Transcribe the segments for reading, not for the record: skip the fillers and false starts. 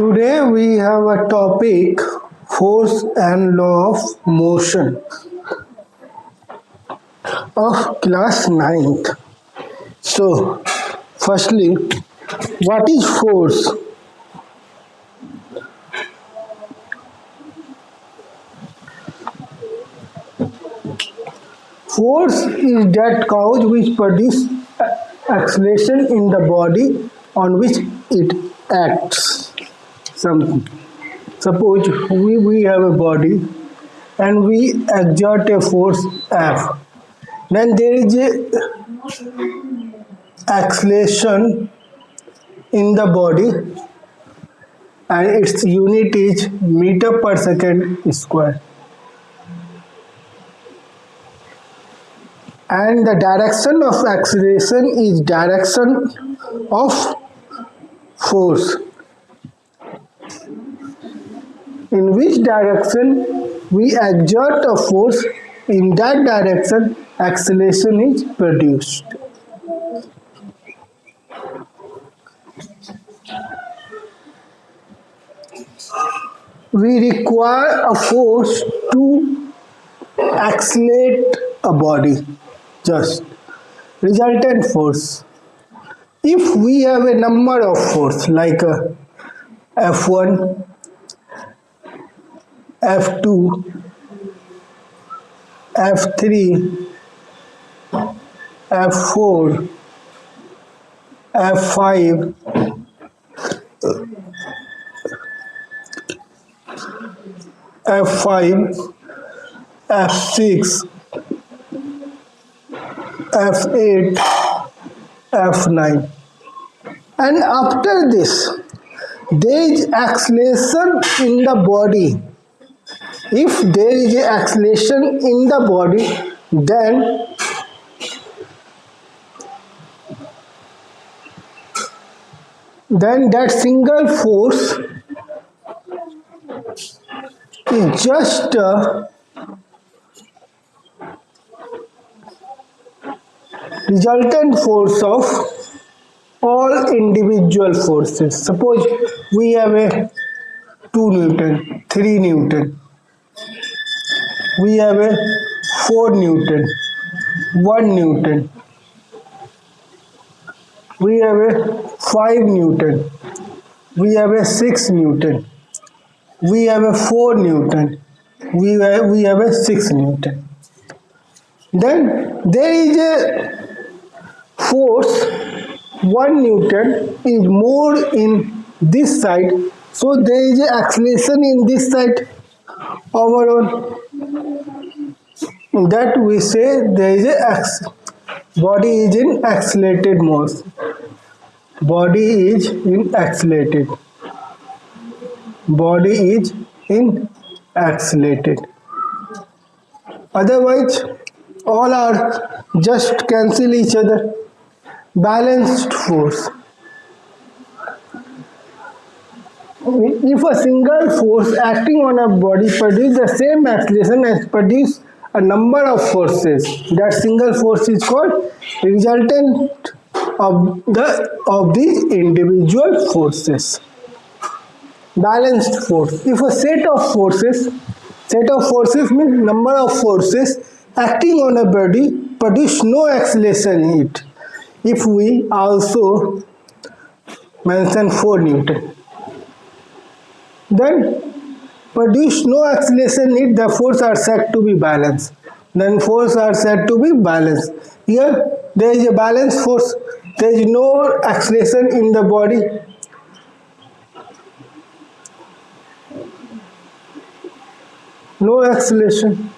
Today we have a topic force and law of motion of class ninth. So, firstly, what is force? Force is that cause which produces acceleration in the body on which it acts. Something. Suppose we have a body and we exert a force F. Then there is a acceleration in the body and its unit is meter per second square. And the direction of acceleration is direction of force. In which direction we exert a force, in that direction acceleration is produced. We require a force to accelerate a body, just resultant force. If we have a number of force like F1, F2, F3, F4, F5, F5, F6, F8, F9. And after this, there is acceleration in the body. If there is an acceleration in the body, then that single force is just resultant force of all individual forces. Suppose we have a 2 Newton, 3 Newton. We have a 4 Newton, 1 Newton. We have a 5 Newton. We have a 6 Newton. We have a 4 Newton. We have a 6 Newton. Then there is a force 1 Newton is more in this side, so there is an acceleration in this side overall. That we say there is a body is in accelerated motion. Body is in accelerated. Body is in accelerated. Otherwise, all are just cancel each other. Balanced force. If a single force acting on a body produces the same acceleration as produce a number of forces, that single force is called resultant of these individual forces. Balanced force. If a set of forces means number of forces acting on a body produce no acceleration in it. If we also mention 4 Newton, then produce no acceleration in it, the forces are said to be balanced. Then forces are said to be balanced. Here there is a balanced force, there is no acceleration in the body. No acceleration.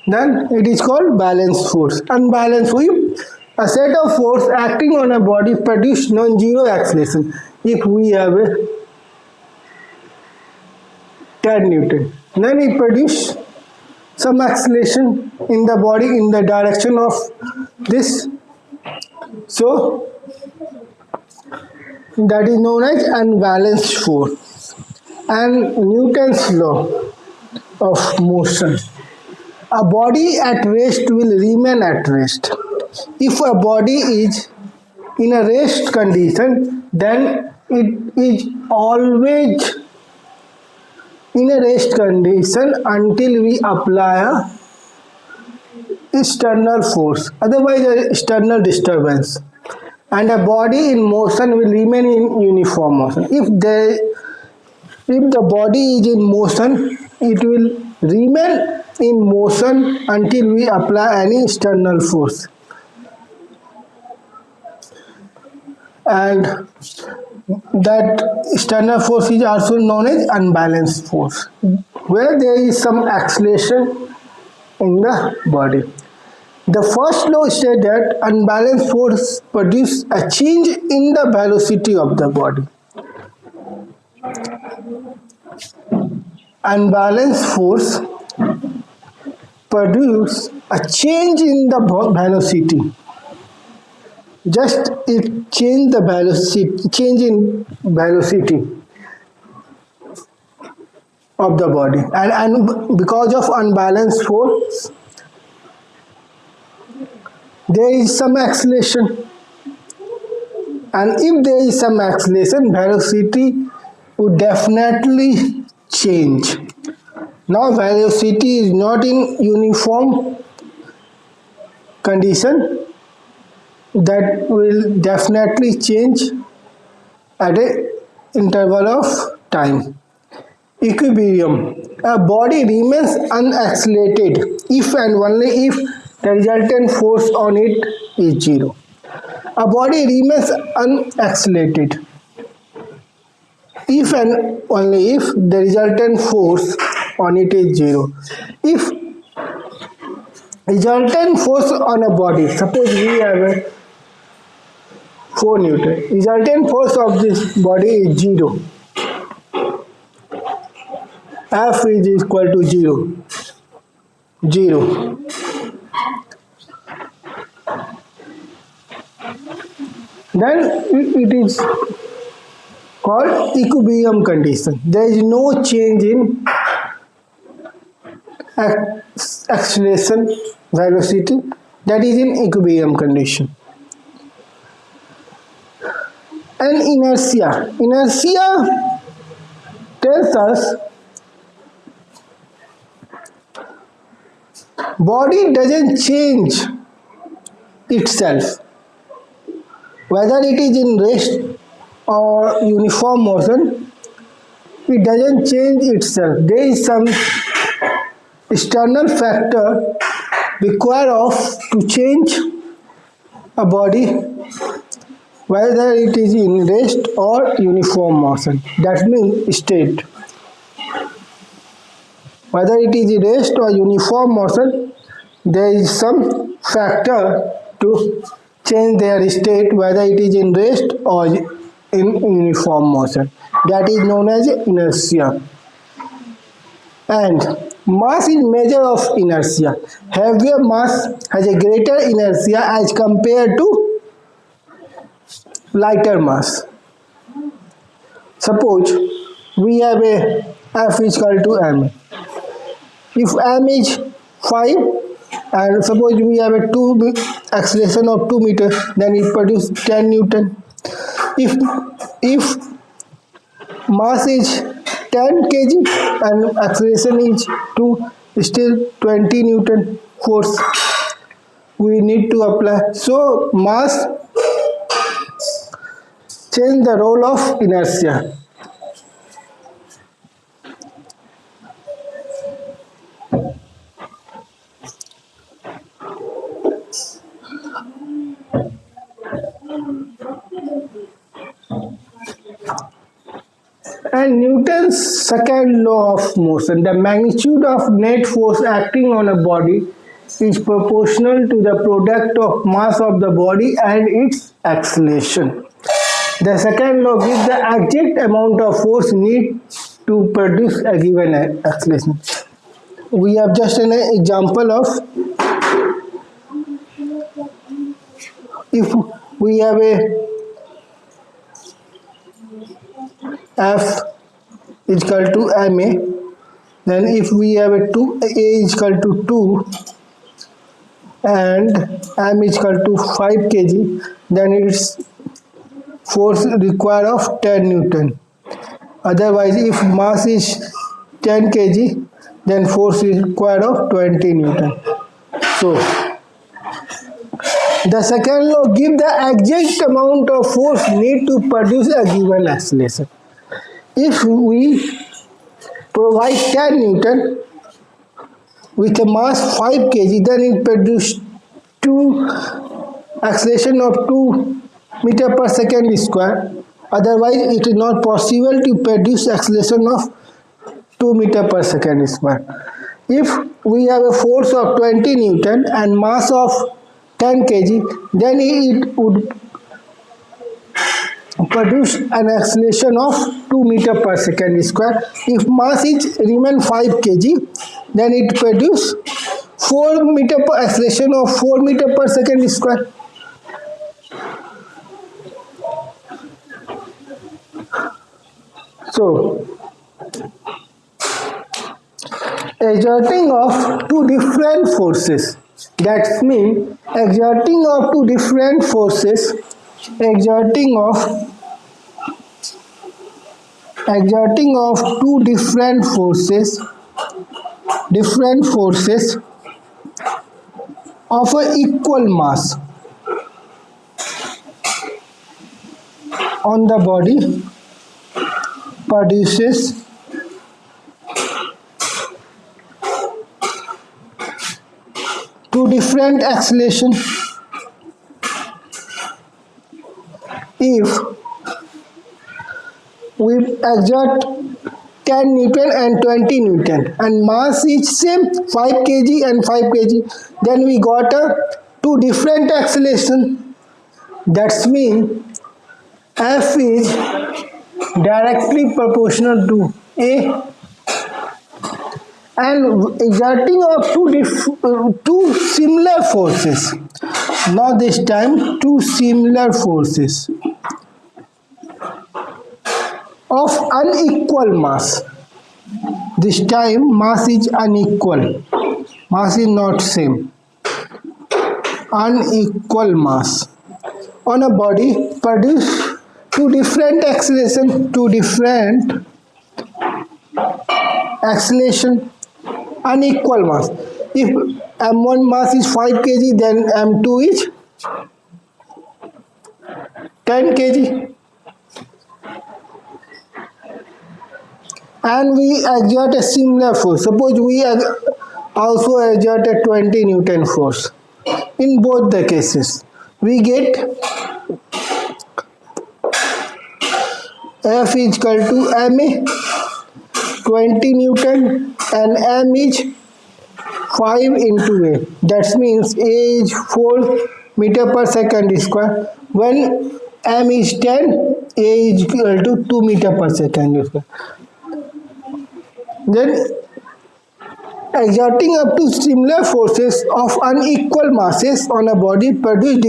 Then it is called balanced force. Unbalanced force. A set of force acting on a body produce non-zero acceleration. If we have a 10 Newton, then it produce some acceleration in the body in the direction of this. So that is known as unbalanced force. And Newton's law of motion. A body at rest will remain at rest. If a body is in a rest condition, then it is always in a rest condition until we apply a external force, otherwise a external disturbance, and a body in motion will remain in uniform motion. If the body is in motion, it will remain in motion until we apply any external force. And that external force is also known as unbalanced force, where there is some acceleration in the body. The first law states that unbalanced force produces a change in the velocity of the body. Unbalanced force produces a change in the velocity. Just it change the velocity, change in velocity of the body, and because of unbalanced force, there is some acceleration, and if there is some acceleration, velocity would definitely change. Now velocity is not in uniform condition, that will definitely change at a interval of time. Equilibrium. A body remains unaccelerated if and only if the resultant force on it is zero. A body remains unaccelerated if and only if the resultant force on it is zero. If resultant force on a body, suppose we have a 4 Newton, resultant force of this body is 0. F is equal to 0. 0. Then it is called equilibrium condition. There is no change in acceleration velocity, that is in equilibrium condition. And inertia. Inertia tells us body doesn't change itself, whether it is in rest or uniform motion. It doesn't change itself. There is some external factor required to change a body, whether it is in rest or uniform motion. That means state. Whether it is in rest or uniform motion, there is some factor to change their state, whether it is in rest or in uniform motion. That is known as inertia. And mass is measure of inertia. Heavier mass has a greater inertia as compared to lighter mass. Suppose we have a F is equal to m. If m is 5, and suppose we have a 2 acceleration of 2 meters, then it produces 10 Newton. If mass is 10 kg and acceleration is 2, still 20 Newton force we need to apply. So mass change the role of inertia. And Newton's second law of motion, the magnitude of net force acting on a body is proportional to the product of mass of the body and its acceleration. The second law gives the exact amount of force needed to produce a given acceleration. We have just an example of, if we have a F is equal to ma, then if we have a 2 a is equal to 2, and m is equal to 5 kg, then its force required of 10 Newton. Otherwise, if mass is 10 kg, then force is required of 20 Newton. So, the second law gives the exact amount of force need to produce a given acceleration. If we provide 10 Newton with a mass 5 kg, then it produces acceleration of 2 meter per second square. Otherwise, it is not possible to produce acceleration of 2 meter per second square. If we have a force of 20 Newton and mass of 10 kg, then it would produce an acceleration of 2 meter per second square. If mass is remain 5 kg, then it produce 4 meter per acceleration of 4 meter per second square. So, exerting of two different forces, that means exerting of two different forces, exerting of two different forces of an equal mass on the body produces two different acceleration. If we exert 10 Newton and 20 Newton and mass is same 5 kg and 5 kg, then we got two different acceleration. That means F is directly proportional to A, and exerting of two similar forces. Now this time two similar forces of unequal mass. This time mass is unequal. Mass is not same. Unequal mass on a body produce two different acceleration, unequal mass. If m1 mass is 5 kg, then m2 is 10 kg. And we exert a similar force. Suppose we also exert a 20 Newton force. In both the cases, we get F is equal to ma 20 Newton and m is 5 into a. That means a is 4 meter per second square. When m is 10, a is equal to 2 meter per second square. Then exerting up to similar forces of unequal masses on a body produce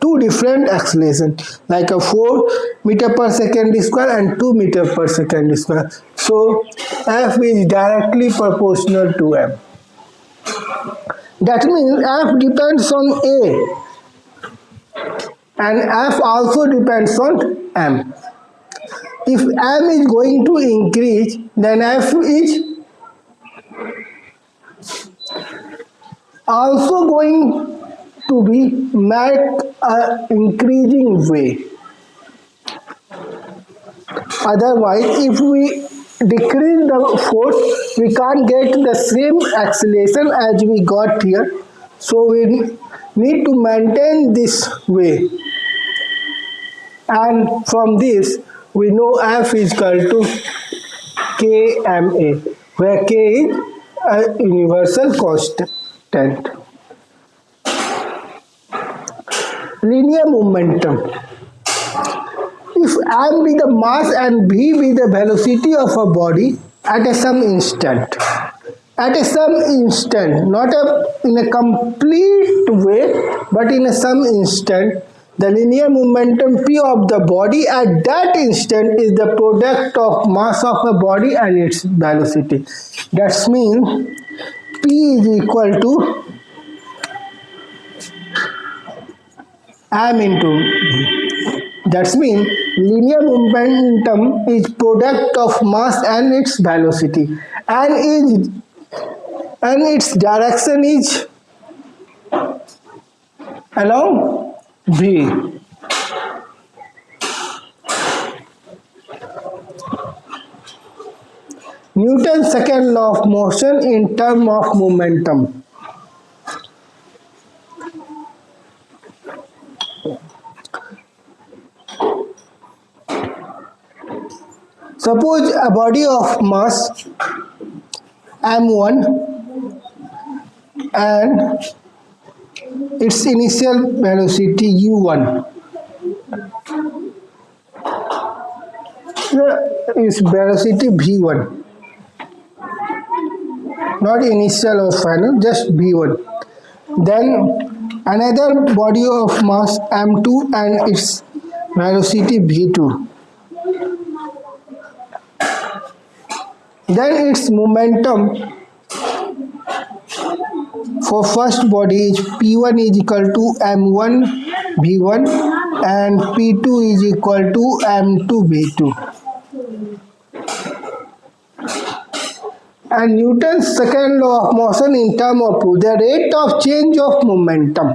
two different accelerations, like a 4 meter per second square and 2 meter per second square. So F is directly proportional to m. That means F depends on A and F also depends on m. If m is going to increase, then F is also going to be met an increasing way. Otherwise, if we decrease the force, we can't get the same acceleration as we got here. So we need to maintain this way. And from this, we know F is equal to kma, where k is a universal constant. Linear momentum. If m be the mass and v be the velocity of a body at some instant, not in a complete way, but in some instant, the linear momentum p of the body at that instant is the product of mass of a body and its velocity. That means p is equal to m into v. That means linear momentum is product of mass and its velocity, and its direction is along v. Newton's second law of motion in terms of momentum. Suppose a body of mass m1 and its initial velocity u1. Its velocity v1, not initial or final, just v1. Then another body of mass m2 and its velocity v2. Then its momentum for first body is p1 is equal to m1 v1 and p2 is equal to m2 v2. And Newton's second law of motion in terms of the rate of change of momentum.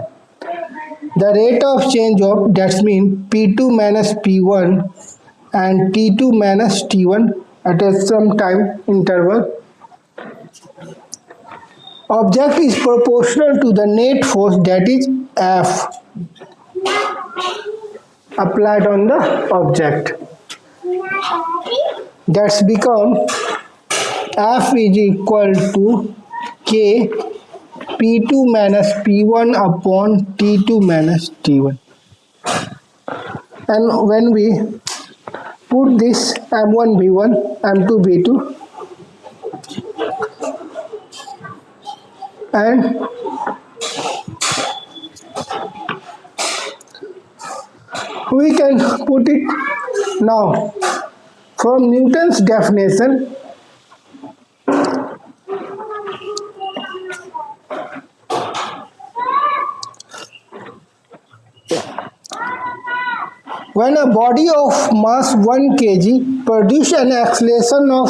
The rate of change of, that means p2 minus p1 and t2 minus t1 at some time interval. Object is proportional to the net force, that is F, applied on the object. That's become F is equal to K P2 minus P1 upon T2 minus T1. And when we put this M1 V1, M2 V2, and we can put it now from Newton's definition. When a body of mass 1 kg produces an acceleration of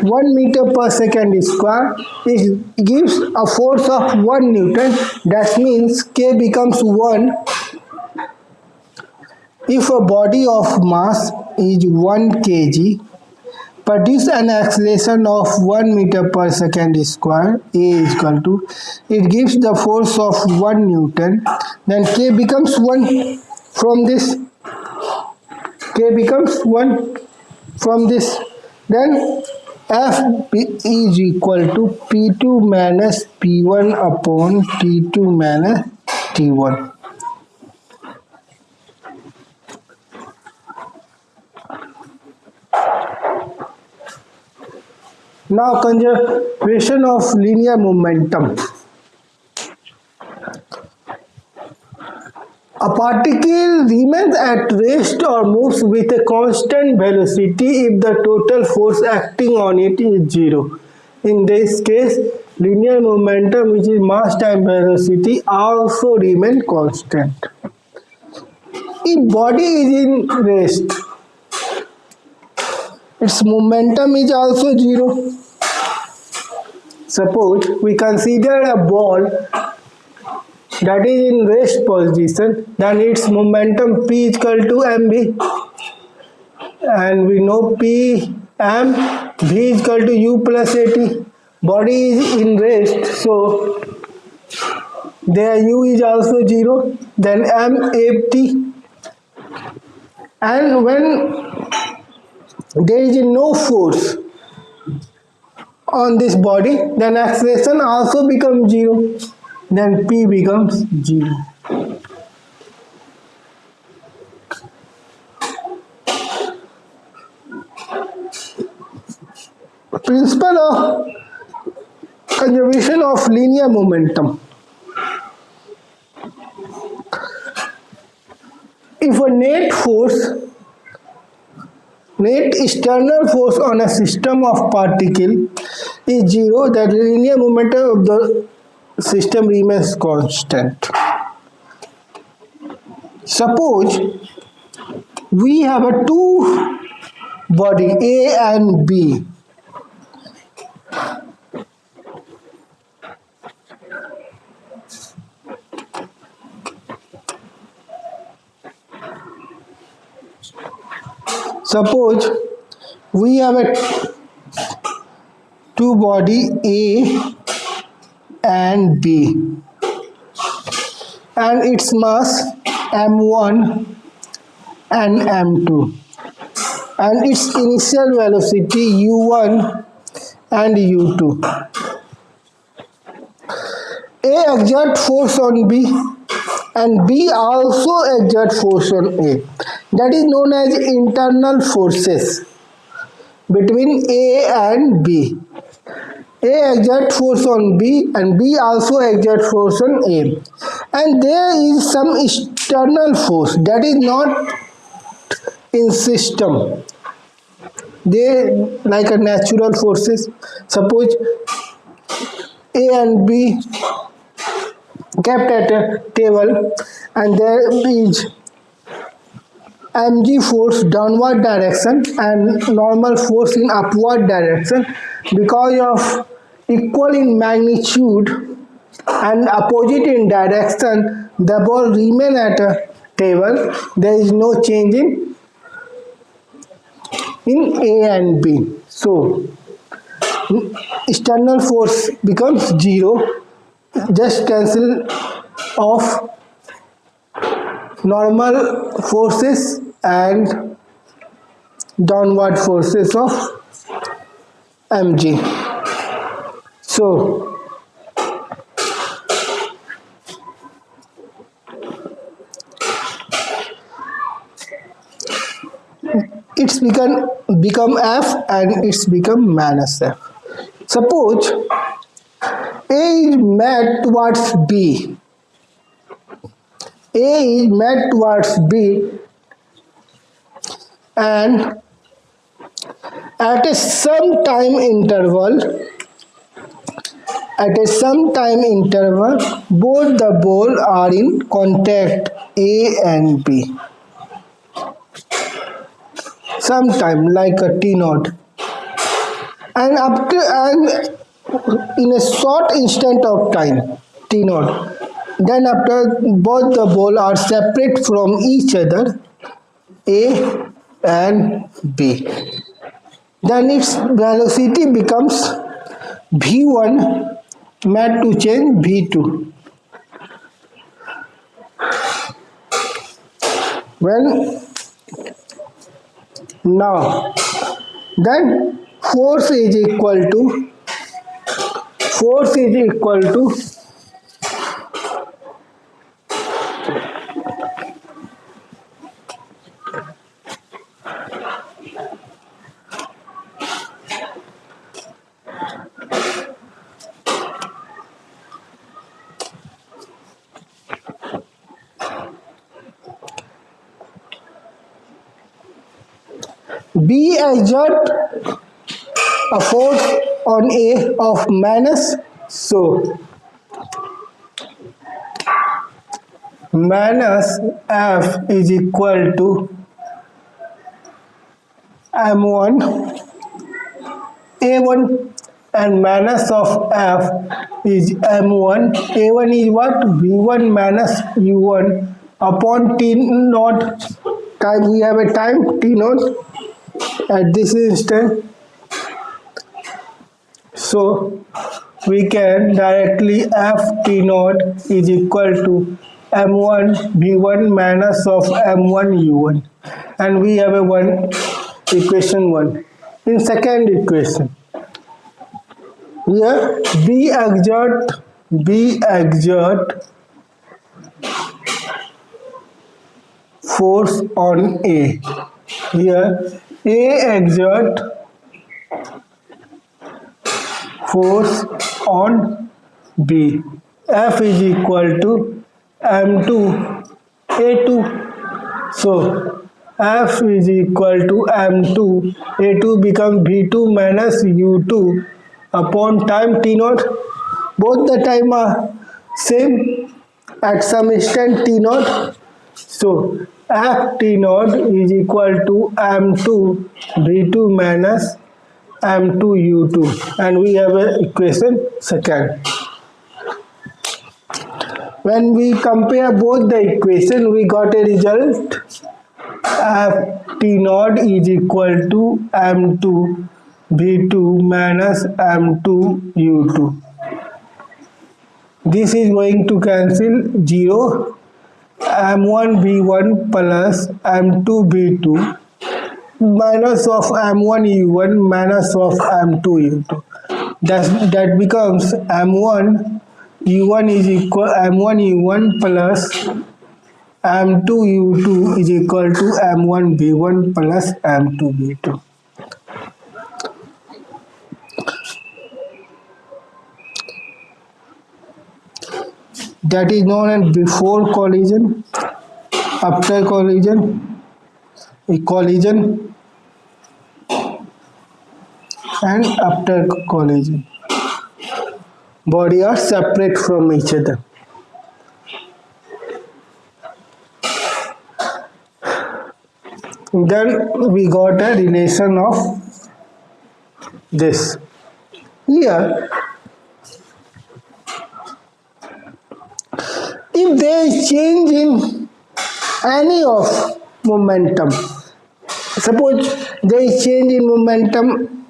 1 meter per second square, it gives a force of 1 Newton. That means K becomes 1. If a body of mass is 1 kg produces an acceleration of 1 meter per second square, A is equal to, it gives the force of 1 Newton, then K becomes 1 from this. K becomes 1 from this. Then F is equal to P2 minus P1 upon T2 minus T1. Now conservation of linear momentum. A particle remains at rest or moves with a constant velocity if the total force acting on it is 0. In this case, linear momentum, which is mass times velocity, also remain constant. If body is in rest, its momentum is also 0. Suppose we consider a ball that is in rest position, then its momentum p is equal to mv, and we know p m v is equal to u plus at. Body is in rest, so their u is also 0, then m at. And when there is no force on this body, then acceleration also becomes 0. Then P becomes 0. Principle of conservation of linear momentum. If a net external force on a system of particle is 0, the linear momentum of the system remains constant. Suppose we have a two body A and B. Suppose we have a two body A and B and its mass m1 and m2 and its initial velocity u1 and u2. A exert force on B and B also exert force on A. That is known as internal forces between A and B. A exert force on B and B also exert force on A. And there is some external force that is not in system. They like a natural forces. Suppose A and B kept at a table and there is mg force downward direction and normal force in upward direction. Because of equal in magnitude and opposite in direction, the ball remain at a table. There is no change in A and B. So external force becomes 0. Just cancel off normal forces and downward forces of mg. So it's become F and it's become minus F. Suppose A is made towards B. A is made towards B and at a some time interval, both the balls are in contact A and B. Sometime like a T naught. And in a short instant of time, T naught. Then after both the balls are separate from each other, A and B. Then its velocity becomes v1 made to change v2. When now then force is equal to B exert a force on A of minus, so minus F is equal to M1 A1 and minus of F is M1. A1 is what? V1 minus U1 upon T naught. Time we have a time T naught at this instant. So we can directly F T naught is equal to M1 V1 minus of M1 U1, and we have a equation 1. In second equation, here B exert force on A. Here A exert force on B. F is equal to M2 A2. So F is equal to M2 A2 becomes V2 minus U2 upon time T naught. Both the time are same at some instant T naught. So F T naught is equal to M2 V2 minus M2 U2, and we have an equation second. When we compare both the equation, we got a result F T naught is equal to M2 V2 minus M2 U2. This is going to cancel 0. M1 V1 plus M2 V2 minus of M1 U1 minus of M2 U2. That becomes M1 U1 is equal M1 U1 plus M2 U2 is equal to M1 V1 plus M2 V2. That is known as before collision, after collision, collision, and after collision. Body are separate from each other. Then we got a relation of this. Here, if there is change in any of momentum, suppose there is change in momentum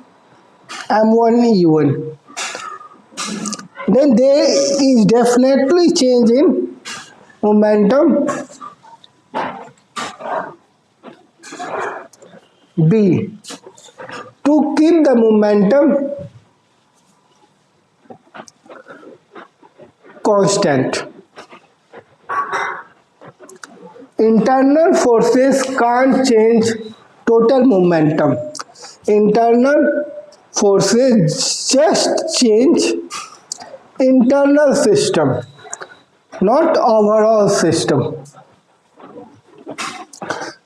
M1 U1, then there is definitely change in momentum B. To keep the momentum constant, internal forces can't change total momentum. Internal forces just change internal system, not overall system.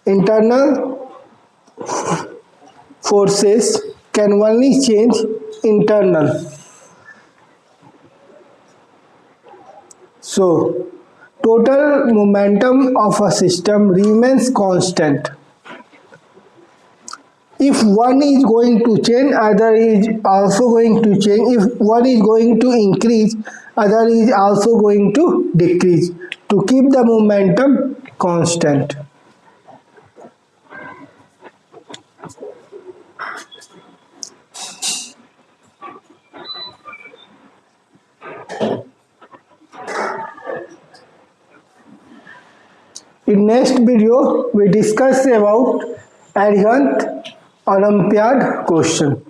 Internal forces can only change internal. So, total momentum of a system remains constant. If one is going to change, other is also going to change. If one is going to increase, other is also going to decrease to keep the momentum constant. In next video, we discuss about Arihant Olympiad question.